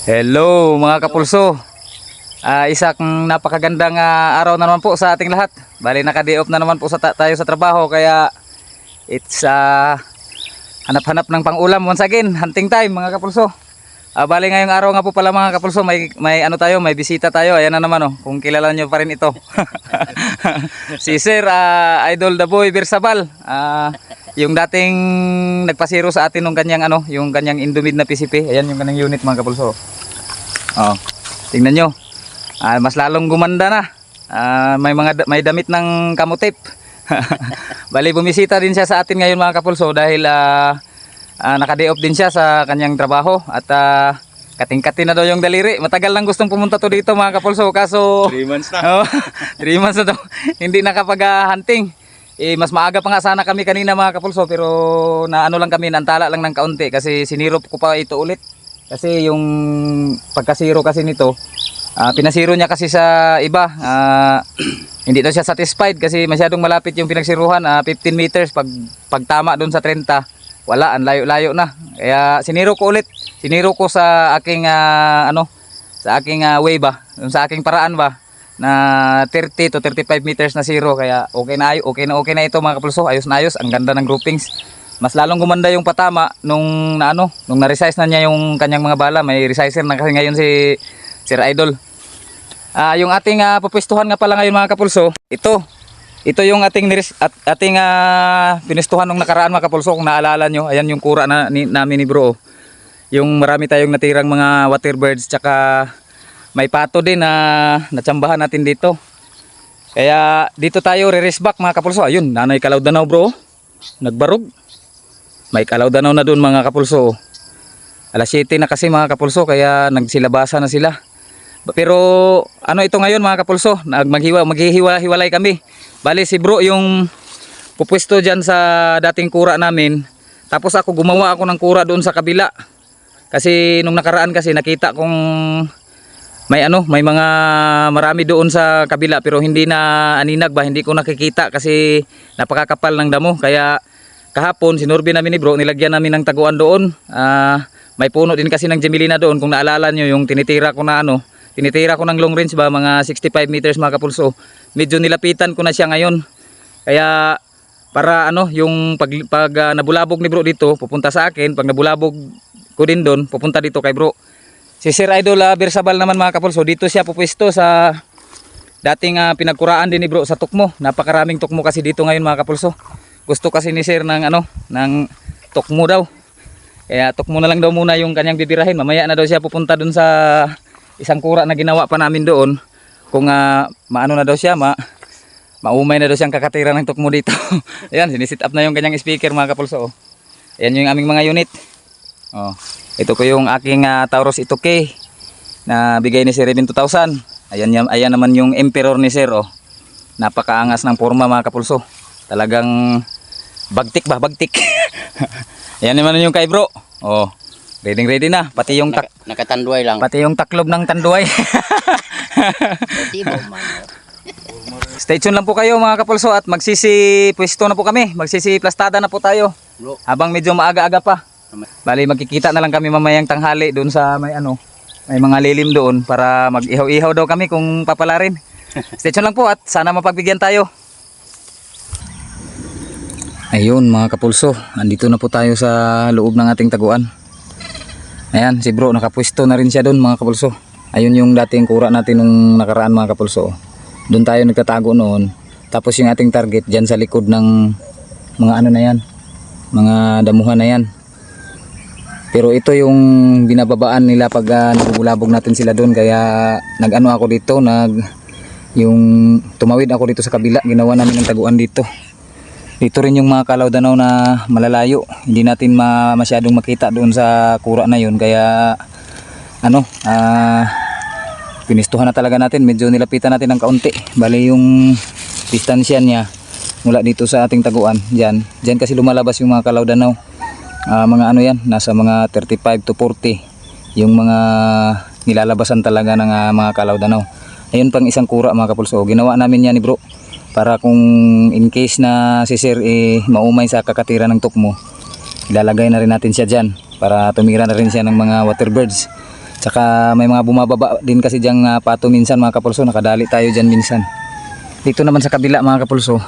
Hello mga kapulso. Isang napakagandang araw na naman po sa ating lahat. Bali naka-day off na naman po tayo sa trabaho, kaya it's hanap-hanap ng pang-ulam once again, hunting time mga kapulso. Bali ngayong araw nga po pala mga kapulso, may may bisita tayo. Ayan na naman kung kilala nyo pa rin ito. Si Sir Idol The Boy Bersabal. Yung dating nagpasiro sa atin ng kanyang yung kanyang Indomid na PCP. Ayan yung kanyang unit mga kapulso. Tingnan nyo. Mas lalong gumanda na. May damit ng kamotip. Bali bumisita din siya sa atin ngayon mga kapulso dahil naka-day off din siya sa kanyang trabaho at kating-kating na daw yung daliri. Matagal lang gustong pumunta to dito mga kapulso, kaso 3 months na. 3 months na daw hindi nakapag-hunting. Mas maaga pa nga sana kami kanina mga kapulso, pero lang kami, nantala lang ng kaunti kasi sinirop ko pa ito ulit. Kasi yung pagkasiro kasi nito, pinasiro niya kasi sa iba, hindi daw siya satisfied kasi masyadong malapit yung pinagsiruhan, 15 meters. Pag tama doon sa 30, wala, ang layo-layo na. Kaya siniro ko ulit. Siniro ko sa aking sa aking way ba, sa aking paraan ba, na 30 to 35 meters na zero. Kaya okay na ito mga kapulso. Ayos na ayos, ang ganda ng groupings. Mas lalong gumanda yung patama nung na-resize na niya yung kanyang mga bala. May resizer na kasi ngayon si Sir Idol. Yung ating pupwestuhan nga pala ngayon mga kapulso, ito yung ating pinestuhan nung nakaraan mga kapulso. Kung naalala nyo, ayan yung kura namin ni bro. Yung marami tayong natirang mga water birds, tsaka may pato din na natsambahan natin dito. Kaya dito tayo re-race back mga kapulso. Ayun, Nanay Kalaw-Danaw bro, nagbarog. May Kalaw-Danaw na dun mga kapulso. Alas 7 na kasi mga kapulso, kaya nagsilabasa na sila. Pero ito ngayon mga kapulso, maghihiwalay kami. Bali si bro yung pupwesto dyan sa dating kura namin. Tapos gumawa ako ng kura doon sa kabila. Kasi nung nakaraan kasi nakita kong may mga marami doon sa kabila, pero hindi na aninag ba, hindi ko nakikita kasi napakakapal ng damo. Kaya kahapon sinurvey namin ni bro, nilagyan namin ng taguan doon. May puno din kasi ng Gemelina doon, kung naalala nyo yung tinitira ko na tinitira ko ng long range ba, mga 65 meters mga kapulso. Medyo nilapitan ko na siya ngayon. Kaya para yung pag nabulabog ni bro dito, pupunta sa akin. Pag nabulabog ko din doon, pupunta dito kay bro. Si Sir Idol Bersabal naman mga kapulso, dito siya pupwesto sa dating pinagkuraan din ni bro sa tukmo. Napakaraming tukmo kasi dito ngayon mga kapulso. Gusto kasi ni Sir ng tukmo daw. Kaya tukmo na lang daw muna yung kanyang bibirahin. Mamaya na daw siya pupunta doon sa isang kura na ginawa pa namin doon. Kung maano na daw siya, maumay na daw siyang kakatira ng tukmo dito. Ayan, sinisit up na yung kanyang speaker mga kapulso. Ayan yung aming mga unit. Ito ko yung aking Taurus 2K na bigay ni Sir Revin 2000. Ayan naman yung Emperor ni Sir. Napakaangas ng forma mga kapulso. Talagang bagtik. Ayan naman yung kay bro. Ready na. Pati yung Nakatanduay lang. Pati yung taklob ng tanduay. Stay tuned lang po kayo mga kapulso at magsisipwesto na po kami. Magsisiplastada na po tayo. Habang medyo maaga-aga pa. Bali magkikita na lang kami mamayang tanghali doon sa may mga lilim doon para mag-ihaw-ihaw daw kami kung papalarin. Stay tuned lang po at sana mapagbigyan tayo. Ayun mga kapulso, andito na po tayo sa loob ng ating taguan. Ayan, si bro nakapwesto na rin siya doon mga kapulso. Ayun yung dating kura natin nung nakaraan mga kapulso. Doon tayo nagtatago noon. Tapos yung ating target dyan sa likod ng mga na yan, mga damuhan na yan. Pero ito yung binababaan nila pag nabubulabog natin sila doon. Kaya ako dito, yung tumawid ako dito sa kabila. Ginawa namin ng taguan dito. Dito rin yung mga Kalaw-Danaw na malalayo. Hindi natin masyadong makita doon sa kura na yun. Kaya pinistuhan na talaga natin. Medyo nilapitan natin ng kaunti. Bali yung distansya niya mula dito sa ating taguan. Diyan kasi lumalabas yung mga Kalaw-Danaw. Mga yan, nasa mga 35 to 40 yung mga nilalabasan talaga ng mga Kalaw-Danaw. Ayun pang isang kura mga kapulso. Ginawa namin yan ni bro para kung in case na si Sir maumay sa kakatira ng tukmo, ilalagay na rin natin siya dyan para tumira na rin siya ng mga water birds. Tsaka may mga bumababa din kasi diyang pato minsan mga kapulso, nakadali tayo dyan minsan. Dito naman sa kabila mga kapulso,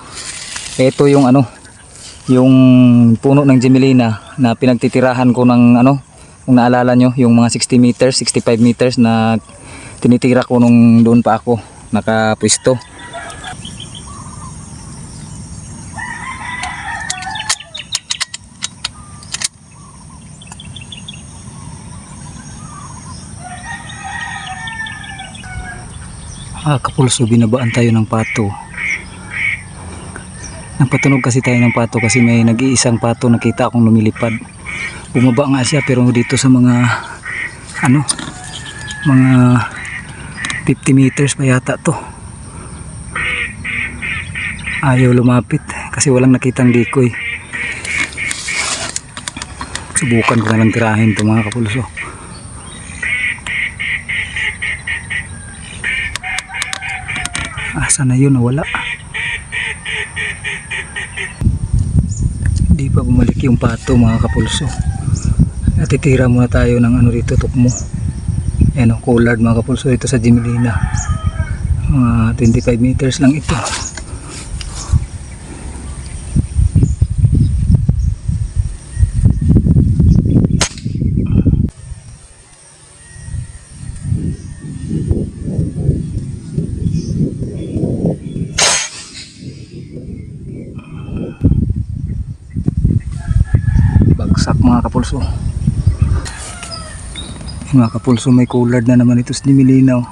ito yung ano, yung puno ng Gemelina na pinagtitirahan ko ng ano, kung naalala nyo, yung mga 60 meters, 65 meters na tinitira ko nung doon pa ako nakapwesto. Kapulso, binabaan tayo ng pato. Napatunog kasi tayo ng pato kasi may nag-iisang pato nakita akong lumilipad. Bumaba nga siya pero dito sa mga ano, mga 50 meters pa yata to. Ayaw lumapit kasi walang nakitang decoy. Subukan ko na lang tirahin to mga kapulso. Asa na yun? Nawala. Hindi pa bumalik yung pato mga kapulso. Natitira muna tayo ng ano dito, tukmo. Ayan o, collard mga kapulso dito sa Gemelina. Mga 25 meters lang ito. Bagsak mga kapulso. Mga kapulso, may collard na naman ito sa Gemelina.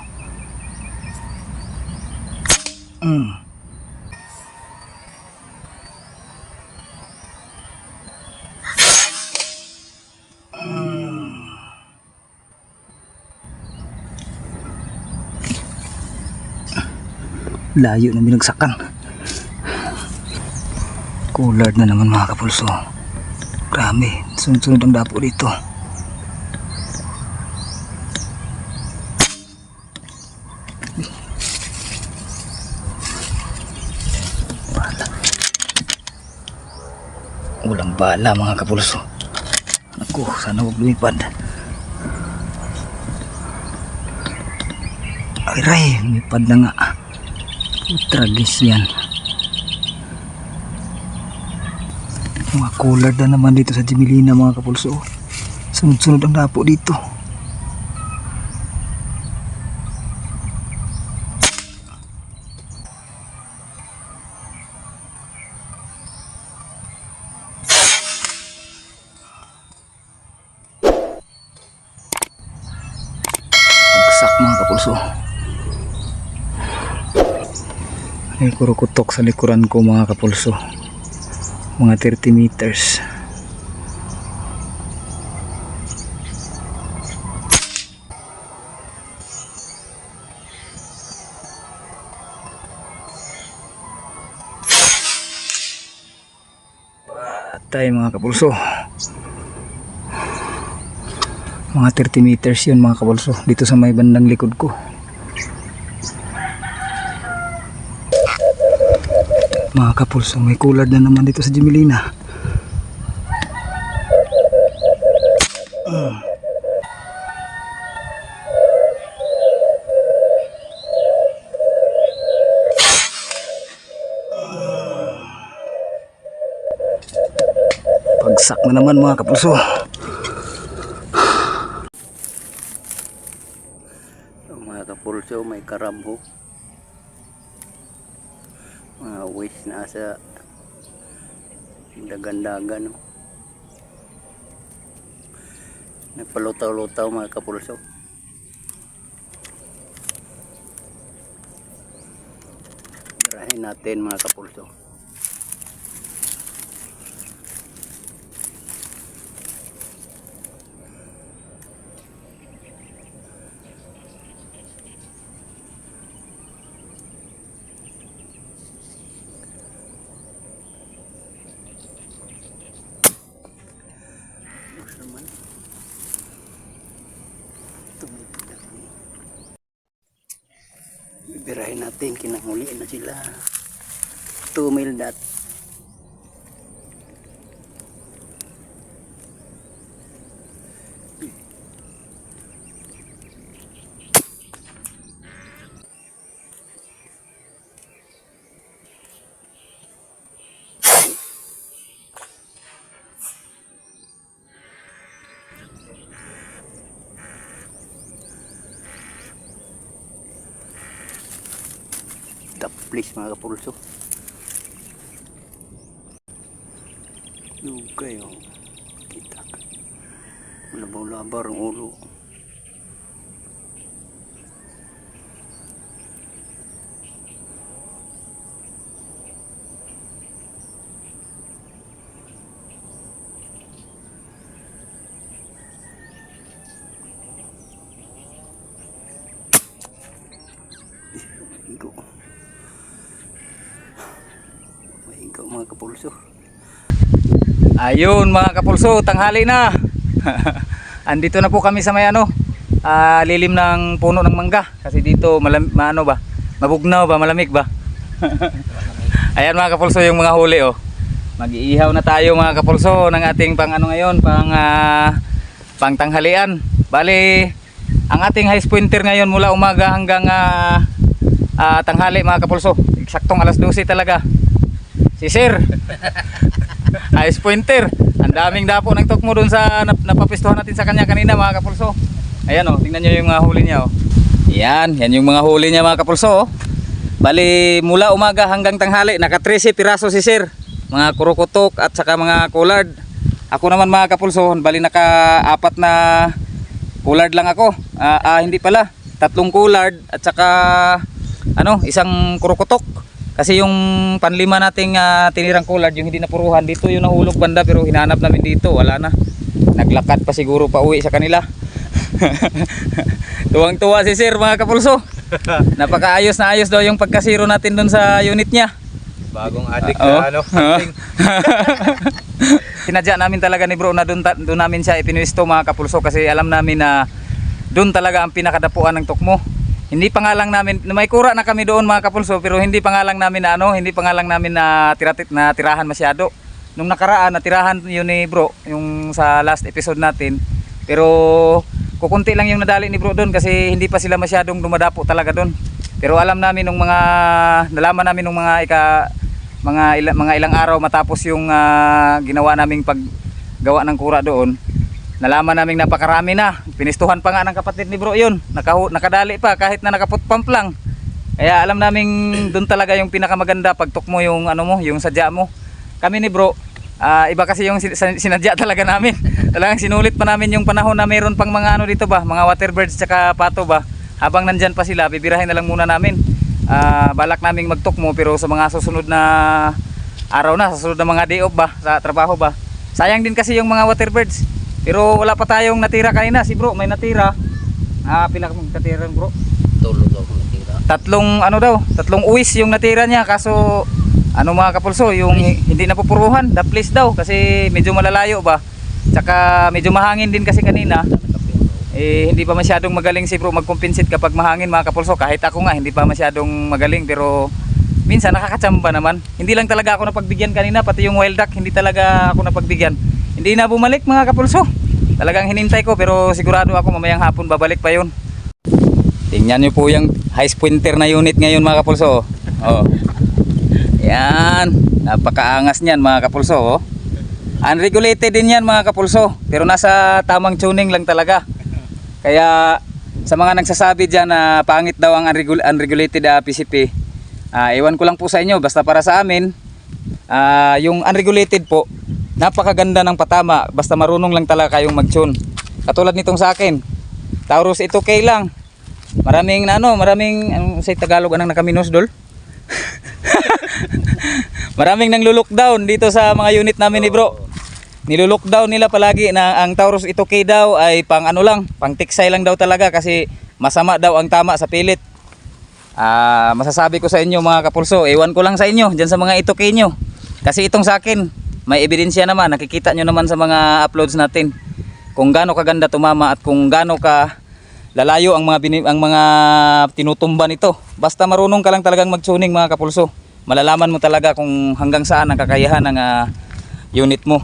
Layo na binagsakan. Collard na naman mga kapulso. Grabe, sunod-sunod ang dapo dito. Walang bala mga kapulso. Naku, sana huwag lumipad. Ay ray, lumipad na nga. Tragis yan. Mga collard na naman dito sa Gemelina mga kapulso. Sunod-sunod ang dapo dito. Bagsak mga kapulso. May kurukutok sa likuran ko mga kapulso. Mga 30 meters. Patay mga kapulso. Mga 30 meters yun mga kapulso. Dito sa may bandang likod ko. Mga kapulso, may collard na naman dito sa Gemelina. Pagsak na naman mga kapulso. Mga kapulso, may karambho. Mga wish na sa dagan-dagan, no? Nagpalutaw-lutaw mga kapulso. Tirahin natin mga kapulso. Bibirahin natin, kinahuli na sila. 2 mil dat. taplis mga kapulso. Lugay oh. Kita. Labaw-labar ang ulo. Maigo. Maigo mga kapulso. Ayun mga kapulso, tanghali na. Andito na po kami sa may lilim ng puno ng mangga. Kasi dito mabugnaw ba, malamig ba? Ayan mga kapulso yung mga huli oh. Mag-iihaw na tayo mga kapulso ng ating ngayon, pang tanghalian. Bali, ang ating high pointer ngayon mula umaga hanggang tanghali mga kapulso. Eksaktong alas 12 talaga. Si Sir. Ice pointer. Ang daming dapo ng tukmo doon sa napapistuhan natin sa kanya kanina mga kapulso. Ayan oh, tingnan nyo yung mga huli niya oh. Yan yung mga huli niya mga kapulso oh. Bali mula umaga hanggang tanghali naka 13 piraso si Sir. Mga kurukutok at saka mga collard. Ako naman mga kapulso, bali naka 4 na collard lang ako. Hindi pala, 3 collard at saka isang kurukutok. Kasi yung panlima nating tinirang collard, yung hindi napuruhan, dito yung nahulog banda pero hinanap namin dito, wala na. Naglakad pa siguro pa uwi sa kanila. Tuwang-tuwa si Sir mga kapulso. Napakaayos na ayos daw yung pagkasiro natin dun sa unit niya. Bagong adik na hunting. Sinadya namin talaga ni bro na doon namin siya ipinwesto mga kapulso kasi alam namin na doon talaga ang pinakadapuan ng tukmo. Hindi pa nga lang namin, may kura na kami doon mga kapulso pero hindi pa nga lang namin na tirahan masyado. Nung nakaraan natirahan yun ni bro, yung sa last episode natin. Pero kukunti lang yung nadali ni bro doon kasi hindi pa sila masyadong dumadapo talaga doon. Pero alam namin nalaman namin nung mga ilang araw matapos yung ginawa naming paggawa ng kura doon. Nalaman namin napakarami na. Pinistuhan pa nga ng kapatid ni bro yun. Nakadali pa kahit na nakaputpump lang. Kaya alam namin doon talaga yung pinakamaganda pagtukmo yung yung sadya mo. Kami ni bro, iba kasi yung sinadya talaga namin. Talagang sinulit pa namin yung panahon na mayroon pang mga dito ba, mga waterbirds tsaka pato ba. Habang nandyan pa sila, bibirahin na lang muna namin. Balak naming magtukmo pero sa mga susunod na araw na, sa susunod na mga day off ba, sa trabaho ba. Sayang din kasi yung mga waterbirds. Pero wala pa tayong natira kanina. Si bro may natira. Pinakamang natira bro. Tulog daw natira. Tatlong uwis yung natira niya. Kaso mga kapulso, yung hindi napupuruhan, the place daw kasi medyo malalayo ba. Tsaka medyo mahangin din kasi kanina. Hindi pa masyadong magaling si bro magkumpinsit kapag mahangin mga kapulso. Kahit ako nga hindi pa masyadong magaling pero minsan nakakatsamba naman. Hindi lang talaga ako napagbigyan kanina, pati yung wild duck hindi talaga ako napagbigyan. Hindi na bumalik mga kapulso. Talagang hinintay ko pero sigurado ako mamayang hapon babalik pa yun. Tingnan nyo po yung high pointer na unit ngayon mga kapulso. Oh. Yan, napakaangas niyan mga kapulso. Oh. Unregulated din yan mga kapulso pero nasa tamang tuning lang talaga. Kaya sa mga nagsasabi dyan na pangit daw ang unregulated PCP, ewan ko lang po sa inyo, basta para sa amin yung unregulated po napakaganda ng patama basta marunong lang talaga kayong mag-tune. Katulad nitong sa akin, Taurus 2K lang. Maraming sa Tagalog anong nakaminosdol. Maraming nang lockdown dito sa mga unit namin ni bro. Nilolockdown nila palagi na ang Taurus 2K daw ay pang pang tiksay lang daw talaga kasi masama daw ang tama sa pilit. Masasabi ko sa inyo mga kapulso, ewan ko lang sa inyo dyan sa mga 2K nyo. Kasi itong sa akin, may ebidensya naman, nakikita nyo naman sa mga uploads natin kung gaano kaganda tumama at kung gaano ka lalayo ang mga tinutumba nito. Basta marunong ka lang talagang mag-tuning mga kapulso. Malalaman mo talaga kung hanggang saan ang kakayahan ng unit mo.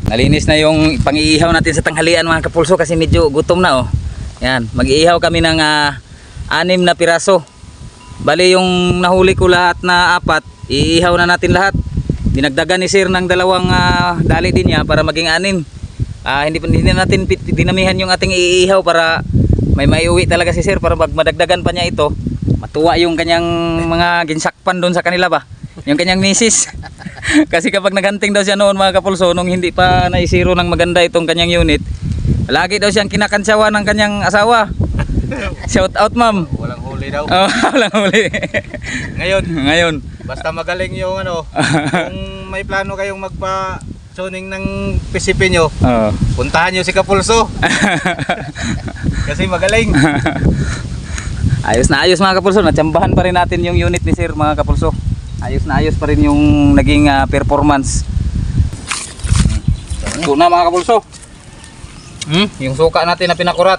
Nalinis na yung pang-iihaw natin sa tanghalian mga kapulso kasi medyo gutom na oh. Yan, mag-iihaw kami ng 6 na piraso. Bali yung nahuli ko lahat na 4, iihaw na natin lahat. Dinagdagan ni Sir ng 2 dali din niya para maging 6. Hindi natin dinamihan yung ating iihaw para may maiuwi talaga si Sir para madagdagan pa niya ito. Matuwa yung kanyang mga ginsakpan doon sa kanila ba? Yung kanyang misis. Kasi kapag naghunting daw siya noon mga kapulso, nung hindi pa naisiro ng maganda itong kanyang unit, lagi daw siyang kinakantsawa ng kanyang asawa. Shout out ma'am. Walang huli daw. Oh, walang huli. Ngayon. Basta magaling yung ano, kung may plano kayong magpa-tuning ng PCP nyo, puntahan nyo si Kapulso. Kasi magaling. Ayos na ayos mga kapulso, natsambahan pa rin natin yung unit ni sir mga kapulso. Ayos na ayos pa rin yung naging performance. Ito na mga kapulso. Yung suka natin na pinakurat.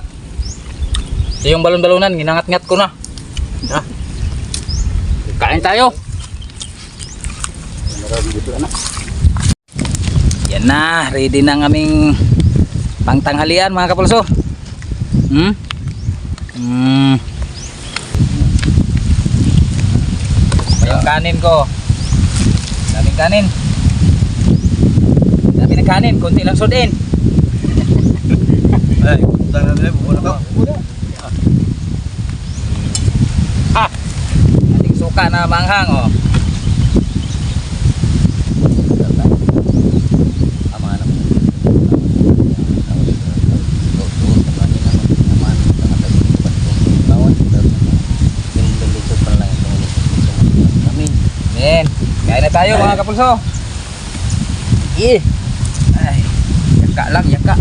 Ito yung balon-balonan, ginangat-ngat ko na. Kain tayo. Yan na, ready na ng aming pangtanghalian mga kapulso. Yung kanin ko. Daming kanin. Dami ng kanin, konti lang sudin. Ay, punta na nila, bubula ka. Ating suka na manghang oh. Yan, kain na tayo mga kapulso. Ay, yaka lang, yaka.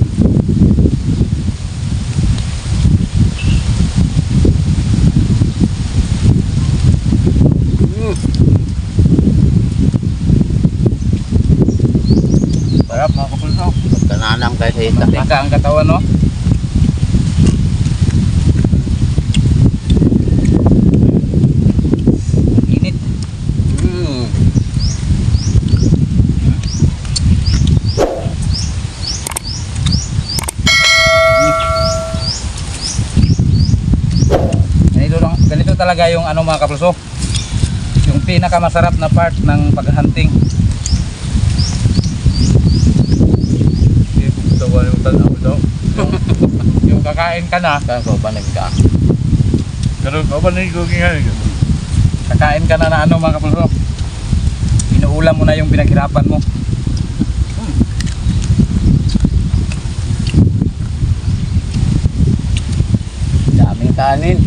Sarap mga kapulso. Kananam kayo sa ita. Teka ang katawan no. Init. Ganito talaga yung ano mga kapulso. Yung pinakamasarap na part ng paghunting. Yung kakain ka na, Banig ka. kakain ka na na ano mga kapulso. Inuulam mo na yung pinaghirapan mo. Daming kanin.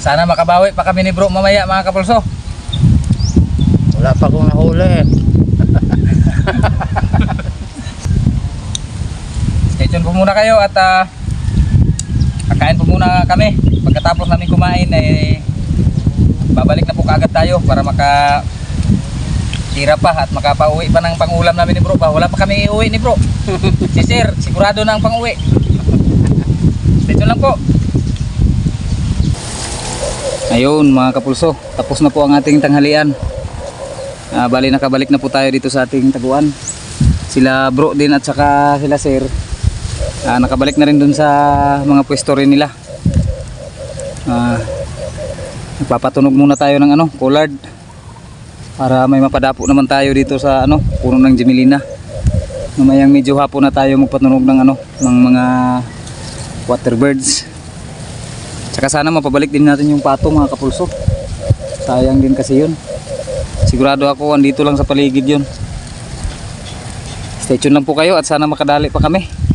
Sana makabawi pa kami ni bro mamaya mga kapulso. Wala pa akong nahuli. Stay tuned po muna kayo at kakain po muna kami. Pagkatapos namin kumain ay babalik na po kaagad tayo para tira pa at makapauwi pa ng pangulam namin ni bro. Wala pa kami iuwi ni bro. Si sir, sigurado na ang panguwi. Stay tuned lang po. Ayun mga kapulso, tapos na po ang ating tanghalian. Bali nakabalik na po tayo dito sa ating taguan. Sila bro din at saka sila sir nakabalik na rin dun sa mga pwesto rin nila. Nagpapatunog muna tayo ng collard para may mapadapo naman tayo dito sa puno ng Gemilina. Mamayang medyo hapon na tayo magpatunog ng ng mga water birds. Tsaka sana mapabalik din natin yung pato mga kapulso. Sayang din kasi yun. Sigurado ako andito lang sa paligid yun. Stay tuned lang po kayo at sana makadali pa kami.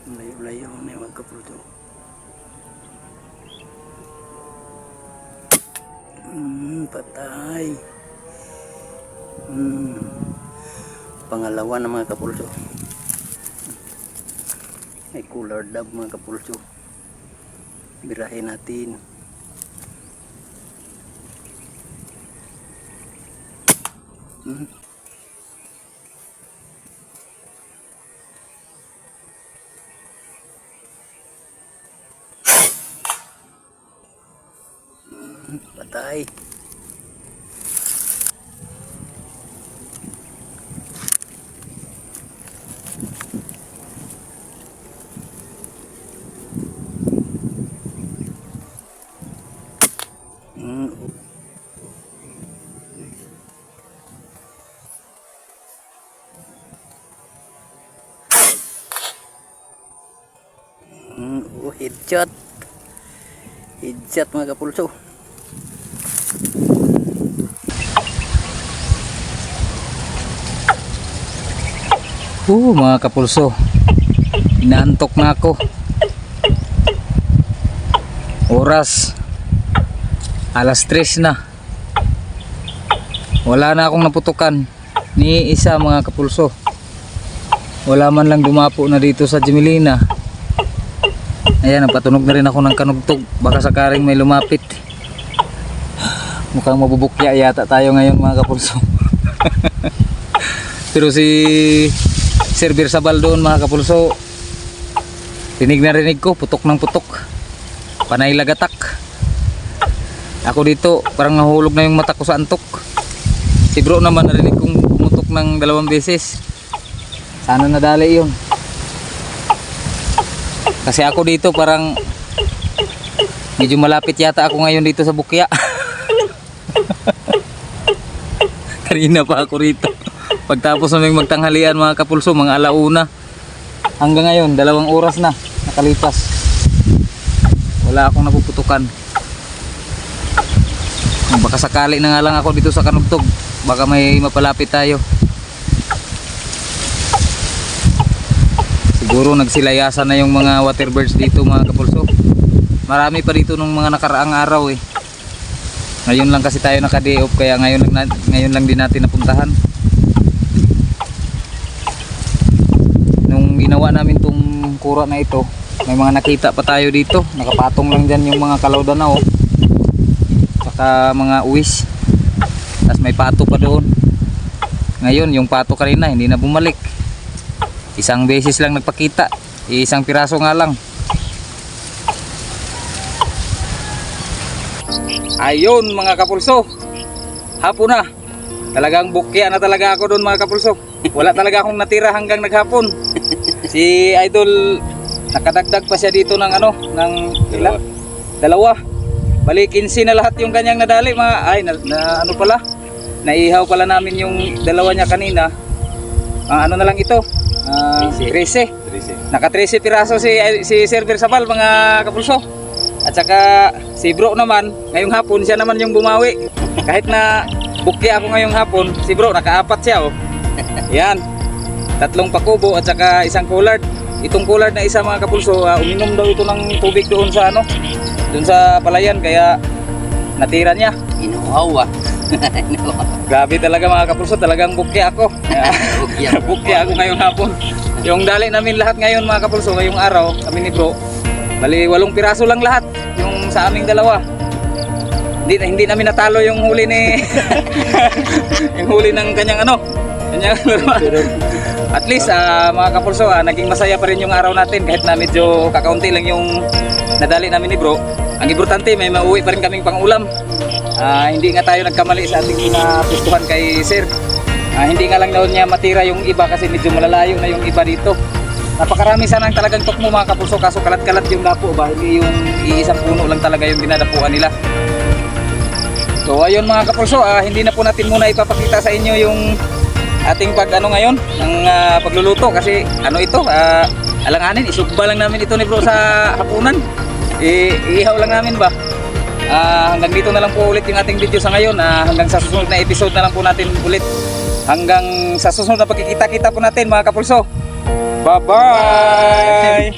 Layo-layo may magkapuluto. Patay. Pangalawa na mga kapulso. May cooler dab mga kapulso. Birahin natin. Patay. Headshot. Headshot mga kapulso. Mga kapulso, inaantok na ako. Oras alas 3 na. Wala na akong naputukan ni isa mga kapulso. Wala man lang dumapo na dito sa Jamelina. Ayan, napatunog na rin ako ng kanugtog. Baka sakaring may lumapit. Mukhang mabubukya yata tayo ngayon mga kapulso. Pero si Sir Birsabal doon mga kapulso, rinig na rinig ko, putok ng putok, panay lagatak. Ako dito parang nahulog na yung mata ko sa antok. Si bro naman narinig kong pumutok ng 2 beses. Sana nadali yun. Kasi ako dito parang medyo malapit yata ako ngayon dito sa bukya. Kanina pa ako rito. Pagtapos naming magtanghalian mga kapulso, mga alauna. Hanggang ngayon, 2 oras na nakalipas. Wala akong napuputukan. Baka sakali na nga lang ako dito sa kanugtog. Baka may mapalapit tayo. Siguro nagsilayasan na yung mga water birds dito mga kapulso. Marami pa dito nung mga nakaraang araw eh. Ngayon lang kasi tayo naka-day off, kaya ngayon lang din natin napuntahan. Nung ginawa namin tong kura na ito, may mga nakita pa tayo dito. Nakapatong lang dyan yung mga kalawdanaw, saka mga uwis. Tapos may pato pa doon. Ngayon yung pato kanina hindi na bumalik. Isang beses lang nagpakita, isang piraso nga lang. Ayun mga kapulso, hapon na. Talagang bukya na talaga ako doon mga kapulso. Wala talaga akong natira hanggang naghapon. Si Idol nakadagdag pa siya dito ng ng dalawa. Bali 15 na lahat yung kanyang nadali mga ano pala. Naihaw pala namin yung dalawa niya kanina. Ano na lang ito? 13. Naka 13 piraso si Sir Birsabal mga kapulso. At saka si bro naman, ngayong hapon siya naman yung bumawi. Kahit na bukya ako ngayong hapon, si bro naka-4 siya oh. Yan. 3 pakubo at saka isang collard. Itong collard na isa mga kapulso, uminom daw ito ng tubig doon sa doon sa palayan, kaya natira niya. Inuhaw Grabe talaga mga kapulso, talagang bukya ako. Bukya ako ngayong hapon. Yung dali namin lahat ngayon mga kapulso, ngayong araw, kami ni bro, bali 8 piraso lang lahat yung sa aming dalawa. Hindi namin natalo yung huli ni yung huli ng kanyang at least mga kapulso, naging masaya pa rin yung araw natin kahit na medyo kakaunti lang yung nadali namin ni bro. Ang importante may mauwi pa rin kaming pangulam. Hindi nga tayo nagkamali sa ating pinapustuhan kay sir. Hindi nga lang daw niya matira yung iba kasi medyo malalayo na yung iba dito. Napakarami sanang talagang tukmo mga kapulso, kaso kalat-kalat yung dapo ba, hindi yung iisang puno lang talaga yung dinadapuan nila. So ayun mga kapulso, hindi na po natin muna ipapakita sa inyo yung ating ngayon ng pagluluto kasi ito, alanganin, isugba lang namin ito ni bro sa hapunan. Iihaw lang namin ba. Hanggang dito na lang po ulit yung ating video sa ngayon. Hanggang sa susunod na episode na lang po natin ulit. Hanggang sa susunod na pagkikita-kita po natin mga kapulso. Bye-bye!